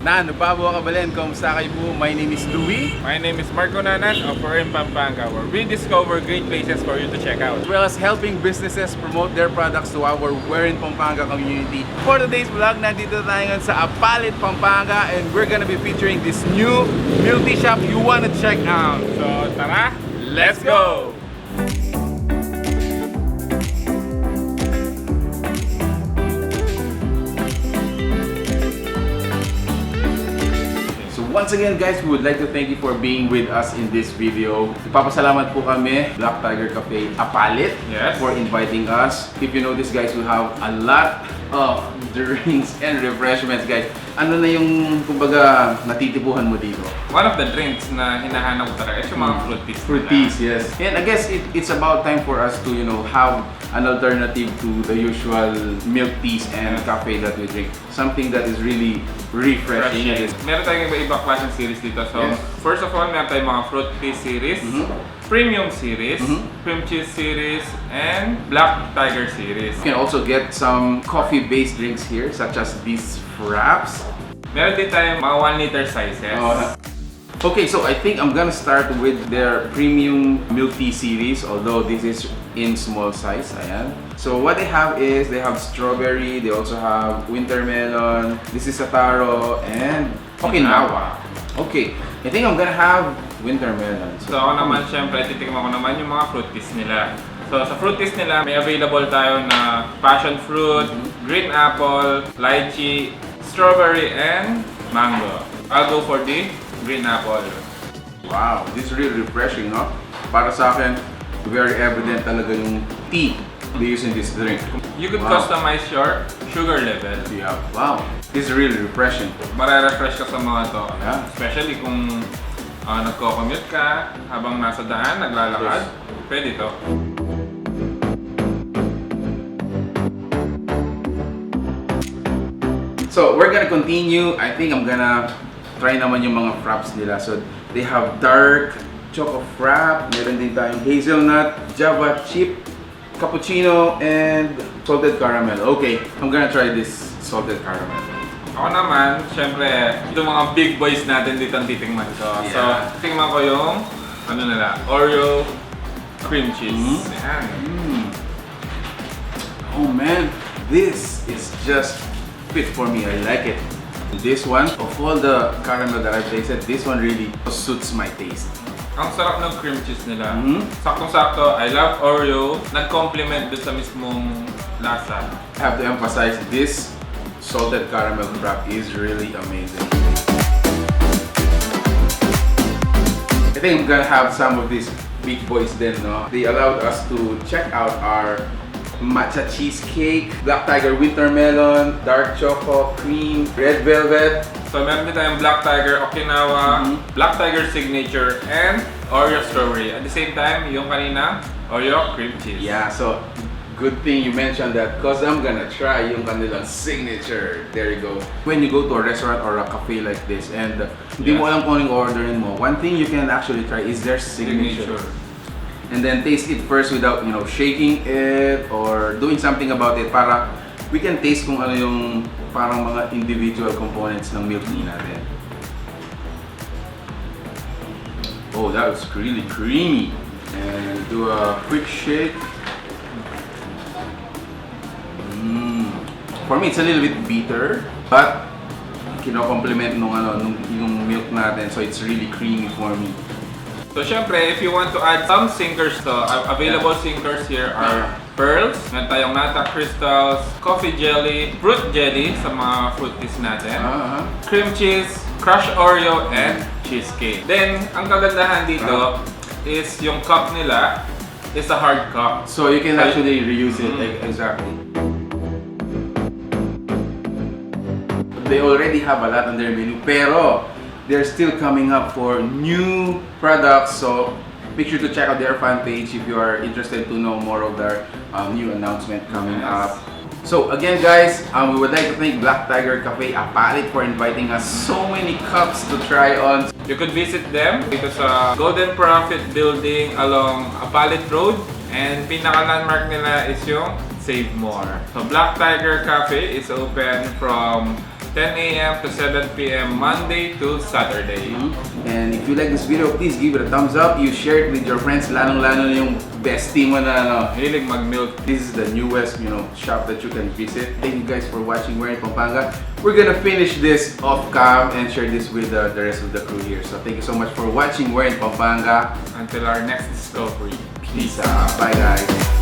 Nan, Pabo Kabalen, kamusta kayo po? My name is Louie. My name is Marco Nanan of Frappes Pampanga, where we discover great places for you to check out. As well as helping businesses promote their products to our We're in Pampanga community. For today's vlog, nandito tayo ngayon sa Apalit, Pampanga, and we're gonna be featuring this new milk tea shop you wanna check out. So tara, let's go! Once again guys, we would like to thank you for being with us in this video. Ipapasalamat po kami, Black Tiger Cafe Apalit, for inviting us. If you notice guys, we have a lot of drinks and refreshments guys. Ano na yung kumbaga natitipuhan mo dito? One of the drinks na hinahanap ko talaga is yung mga fruit teas. Fruit teas, yes. And I guess it's about time for us to, you know, have an alternative to the usual milk teas and cafe that we drink. Something that is really refreshing. Meron tayong iba-ibang klaseng series dito. So, first of all, meron tayong mga fruit tea series, premium series, cream cheese series, and black tiger series. You can also get some coffee-based drinks here, such as these Frappes. Meron din tayong mga 1 liter sizes. Okay, so I think I'm gonna start with their premium milk tea series, although this is in small size. Ayan. So what they have is, they have strawberry, they also have winter melon, this is Sataro, and Okinawa. Okay, I think I'm gonna have winter melon. So ako naman, syempre, titikman ko naman yung mga fruit teas nila. So sa fruit teas nila, may available tayo na passion fruit, green apple, lychee, strawberry, and mango. I'll go for the green apple. Wow, this is really refreshing, no? Para sa akin, very evident talaga yung tea they use in this drink. You could customize your sugar level. Yeah, wow. This is really refreshing. Mare-refresh ka sa mga to. Yeah. Especially kung nagko-commute ka, habang nasa daan, naglalakad, pwede to. So, we're gonna continue. I think I'm gonna try naman yung mga frappes nila. So, they have dark choco frap, meron din tayong hazelnut, java chip, cappuccino, and salted caramel. Okay, I'm gonna try this salted caramel. Ako naman, syempre, itong mga big boys natin dito ang titingnan ko. So, tingnan ko yung, ano nila, Oreo cream cheese. Yan. Oh man, this is just fit for me. I like it. This one, of all the caramel that I've tasted, this one really suits my taste. Ang sarap ng cream cheese nila. Saktong-sakto, I love Oreo. Nag-complement doon sa mismong lasa. I have to emphasize, this salted caramel wrap is really amazing. I think I'm gonna have some of these big boys then, no? They allowed us to check out our Matcha Cheesecake, Black Tiger Winter Melon, Dark Choco, Cream, Red Velvet. So meron din tayong Black Tiger Okinawa, Black Tiger Signature, and Oreo Strawberry. At the same time, yung kanina, Oreo Cream Cheese. Yeah, so good thing you mentioned that because I'm gonna try yung kanilang signature. There you go. When you go to a restaurant or a cafe like this and hindi mo alam kung anong orderin mo, one thing you can actually try is their signature. And then taste it first without, you know, shaking it or doing something about it para we can taste kung ano yung parang mga individual components ng milk tea natin. Oh, that was really creamy. And do a quick shake. For me, it's a little bit bitter, but kino-complement nung yung milk natin, so it's really creamy for me. So syempre, if you want to add some sinkers to, available sinkers here are pearls, meron tayong nata crystals, coffee jelly, fruit jelly sa mga fruit teas natin, cream cheese, crushed Oreo, and cheesecake. Then, ang kagandahan dito is yung cup nila is a hard cup. So you can actually reuse it, exactly. They already have a lot on their menu, pero they're still coming up for new products, so make sure to check out their fan page if you are interested to know more of their new announcement coming up. So again guys, we would like to thank Black Tiger Cafe Apalit for inviting us so many cups to try on. You could visit them dito sa Golden Profit Building along Apalit Road, and pinaka-landmark nila is yung Save More. So Black Tiger Cafe is open from 10 a.m. to 7 p.m. Monday to Saturday. And if you like this video, please give it a thumbs up. You share it with your friends, lalong-lalo na yung bestie mo na ano. Hilig mag-milk. This is the newest, shop that you can visit. Thank you guys for watching. We're in Pampanga. We're gonna finish this off cam and share this with the rest of the crew here. So thank you so much for watching. We're in Pampanga. Until our next discovery. Peace out. Bye guys.